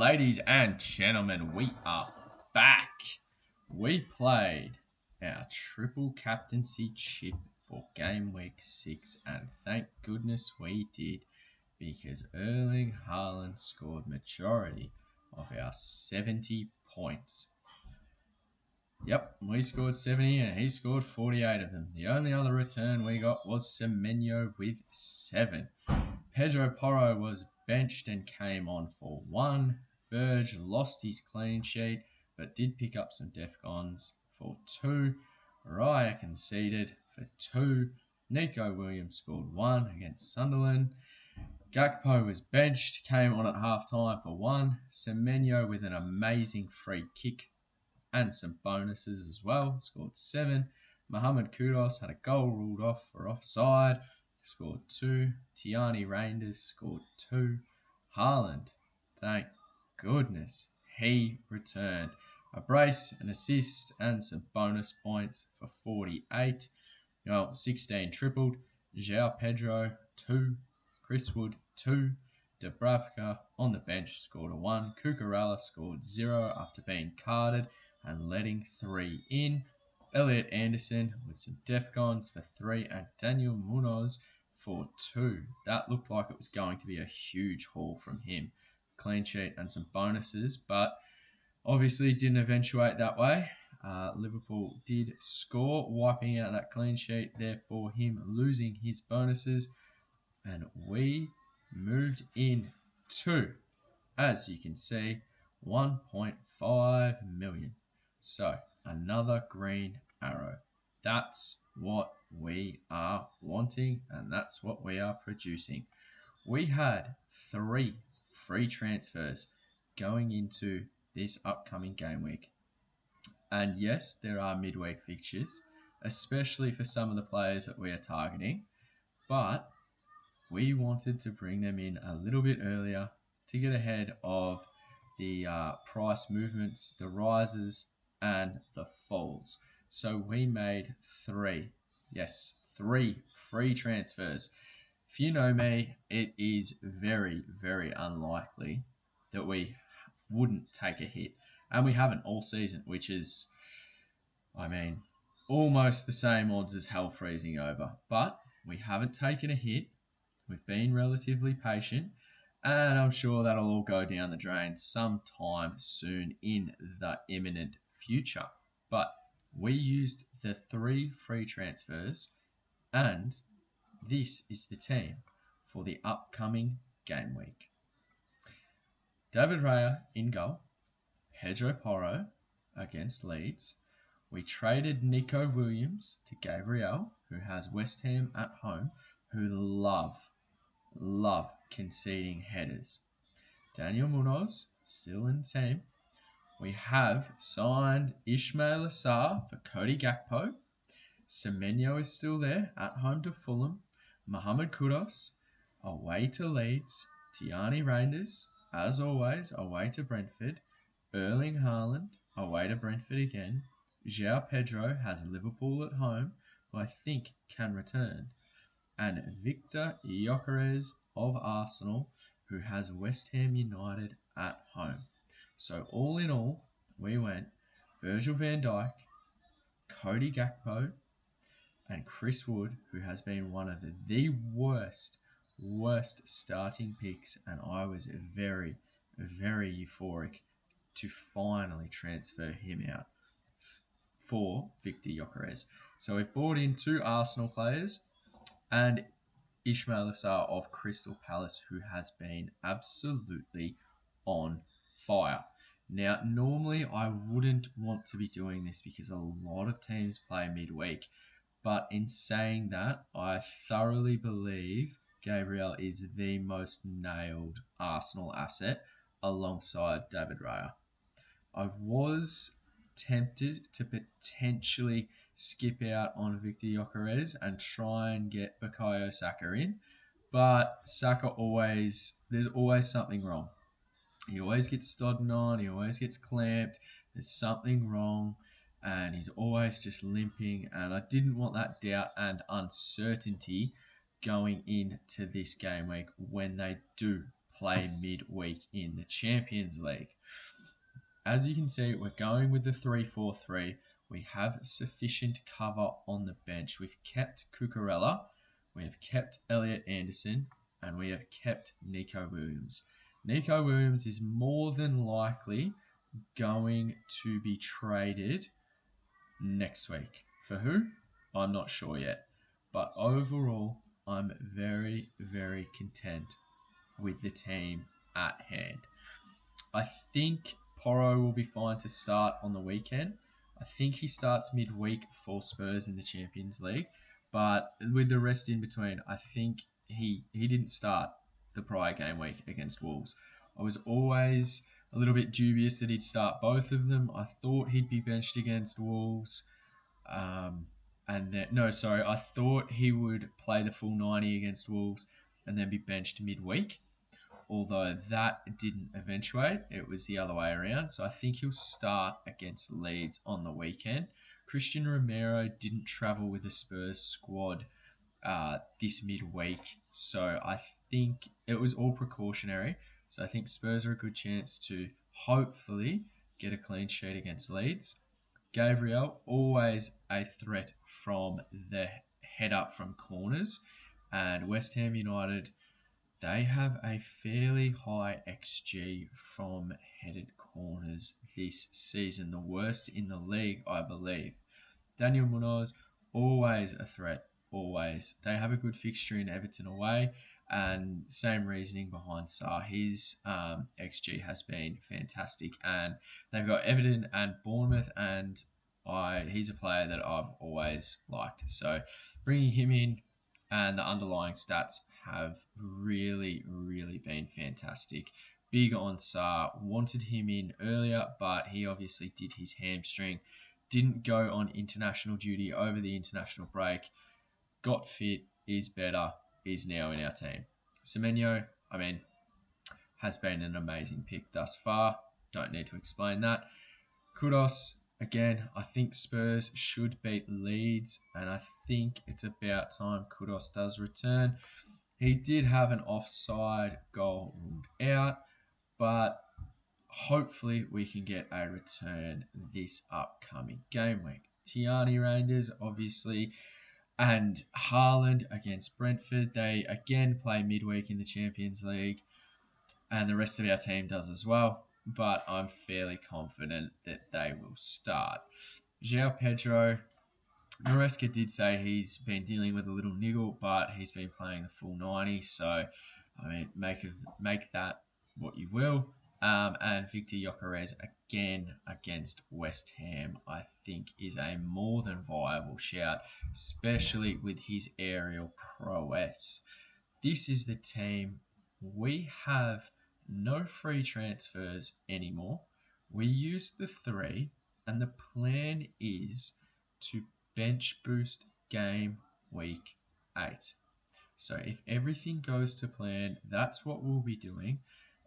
Ladies and gentlemen, we are back. We played our triple captaincy chip for game week 6, and thank goodness we did, because Erling Haaland scored majority of our 70 points. Yep, we scored 70 and he scored 48 of them. The only other return we got was Semenyo with 7. Pedro Porro was benched and came on for 1. Verge lost his clean sheet but did pick up some defcons for 2. Raya conceded for 2. Nico Williams scored 1 against Sunderland. Gakpo was benched, came on at half-time for 1. Semenyo with an amazing free kick and some bonuses as well, scored 7. Mohamed Kudus had a goal ruled off for offside, scored 2. Tiani Reinders scored 2. Haaland, thank goodness, he returned a brace, an assist, and some bonus points for 48. 16 tripled. João Pedro, 2. Chris Wood, 2. Dubravka on the bench scored a 1. Cucurella scored 0 after being carded and letting 3 in. Elliot Anderson with some defcons for 3 and Daniel Munoz for 2. That looked like it was going to be a huge haul from him. Clean sheet and some bonuses, but obviously didn't eventuate that way. Liverpool did score, wiping out that clean sheet, therefore him losing his bonuses. And we moved in to, as you can see, 1.5 million. So, another green arrow. That's what we are wanting, and that's what we are producing. We had 3 free transfers going into this upcoming game week. And yes, there are midweek fixtures, especially for some of the players that we are targeting, but we wanted to bring them in a little bit earlier to get ahead of the price movements, the rises, and the falls. So we made 3 free transfers. If you know me, it is very, very unlikely that we wouldn't take a hit. And we haven't all season, which is, almost the same odds as hell freezing over. But we haven't taken a hit. We've been relatively patient. And I'm sure that'll all go down the drain sometime soon in the imminent future. But we used the 3 free transfers, and this is the team for the upcoming game week. David Raya in goal. Pedro Porro against Leeds. We traded Nico Williams to Gabriel, who has West Ham at home, who love conceding headers. Daniel Munoz, still in the team. We have signed Ismail Assar for Cody Gakpo. Semenyo is still there, at home to Fulham. Mohamed Kudus, away to Leeds. Tiani Reinders, as always, away to Brentford. Erling Haaland, away to Brentford again. João Pedro has Liverpool at home, who I think can return. And Victor Gyökeres of Arsenal, who has West Ham United at home. So all in all, we went Virgil van Dijk, Cody Gakpo, and Chris Wood, who has been one of the worst starting picks, and I was very, very euphoric to finally transfer him out for Victor Gyökeres. So we've brought in 2 Arsenal players and Ismail Assar of Crystal Palace, who has been absolutely on fire. Now, normally I wouldn't want to be doing this because a lot of teams play midweek, but in saying that, I thoroughly believe Gabriel is the most nailed Arsenal asset alongside David Raya. I was tempted to potentially skip out on Victor Gyökeres and try and get Bukayo Saka in, but Saka there's always something wrong. He always gets stodden on, he always gets clamped, there's something wrong, and he's always just limping, and I didn't want that doubt and uncertainty going into this game week when they do play midweek in the Champions League. As you can see, we're going with the 3-4-3. We have sufficient cover on the bench. We've kept Cucurella, we have kept Elliot Anderson, and we have kept Nico Williams. Nico Williams is more than likely going to be traded next week. For who? I'm not sure yet. But overall, I'm very, very content with the team at hand. I think Porro will be fine to start on the weekend. I think he starts midweek for Spurs in the Champions League. But with the rest in between, I think he didn't start the prior game week against Wolves. I was always a little bit dubious that he'd start both of them. I thought he'd be benched against Wolves. I thought he would play the full 90 against Wolves and then be benched midweek. Although that didn't eventuate, it was the other way around. So I think he'll start against Leeds on the weekend. Christian Romero didn't travel with the Spurs squad this midweek, so I think it was all precautionary. So I think Spurs are a good chance to hopefully get a clean sheet against Leeds. Gabriel, always a threat from the head up from corners. And West Ham United, they have a fairly high XG from headed corners this season, the worst in the league, I believe. Daniel Munoz, always a threat, always. They have a good fixture in Everton away, and same reasoning behind Sarr. His XG has been fantastic, and they've got Everton and Bournemouth, and he's a player that I've always liked. So bringing him in, and the underlying stats have really, really been fantastic. Big on Sarr, wanted him in earlier, but he obviously did his hamstring. Didn't go on international duty over the international break. Got fit, is better, is now in our team. Semenyo, has been an amazing pick thus far. Don't need to explain that. Kudos, again, I think Spurs should beat Leeds, and I think it's about time Kudos does return. He did have an offside goal ruled out, but hopefully we can get a return this upcoming game week. Tierney Rangers, obviously, and Haaland against Brentford. They again play midweek in the Champions League, and the rest of our team does as well. But I'm fairly confident that they will start. João Pedro, Maresca did say he's been dealing with a little niggle, but he's been playing the full 90. So, make that what you will. And Victor Gyökeres again against West Ham, I think, is a more than viable shout, especially with his aerial prowess. This is the team. We have no free transfers anymore. We use the 3, and the plan is to bench boost game week 8. So if everything goes to plan, that's what we'll be doing.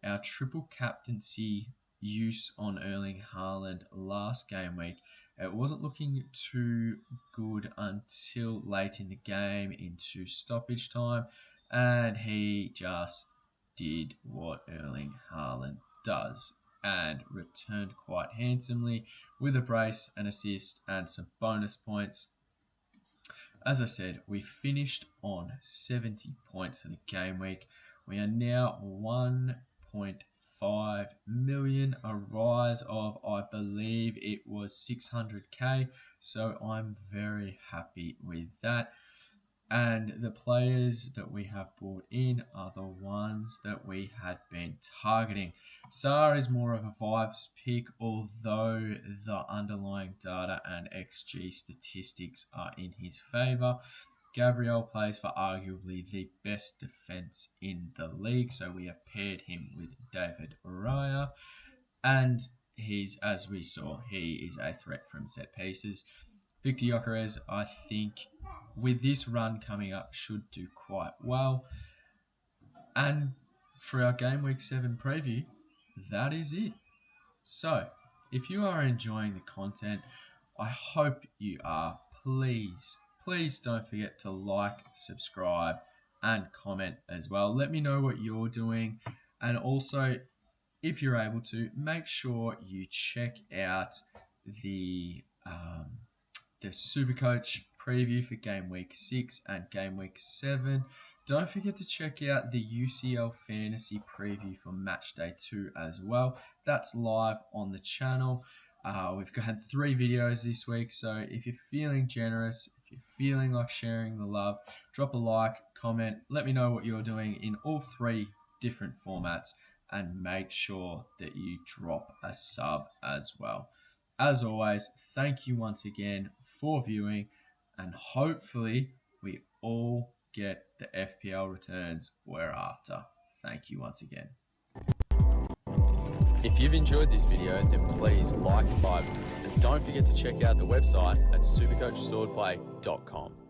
Our triple captaincy use on Erling Haaland last game week, it wasn't looking too good until late in the game into stoppage time, and he just did what Erling Haaland does and returned quite handsomely with a brace, an assist, and some bonus points. As I said, we finished on 70 points for the game week. We are now 1.5 million, a rise of, I believe it was 600k. So I'm very happy with that. And the players that we have brought in are the ones that we had been targeting. Sarr is more of a vibes pick, although the underlying data and XG statistics are in his favour. Gabriel plays for arguably the best defence in the league, so we have paired him with David Raya. And as we saw, he is a threat from set pieces. Victor Gyökeres, I think, with this run coming up, should do quite well. And for our Game Week 7 preview, that is it. So, if you are enjoying the content, I hope you are. Please don't forget to like, subscribe, and comment as well. Let me know what you're doing. And also, if you're able to, make sure you check out the Supercoach preview for Game Week 6 and Game Week 7. Don't forget to check out the UCL Fantasy preview for Match Day 2 as well. That's live on the channel. We've got 3 videos this week, so if you're feeling generous, if you're feeling like sharing the love, drop a like, comment, let me know what you're doing in all 3 different formats, and make sure that you drop a sub as well. As always, thank you once again for viewing, and hopefully we all get the FPL returns we're after. Thank you once again. If you've enjoyed this video, then please like and subscribe, and don't forget to check out the website at supercoachswordplay.com.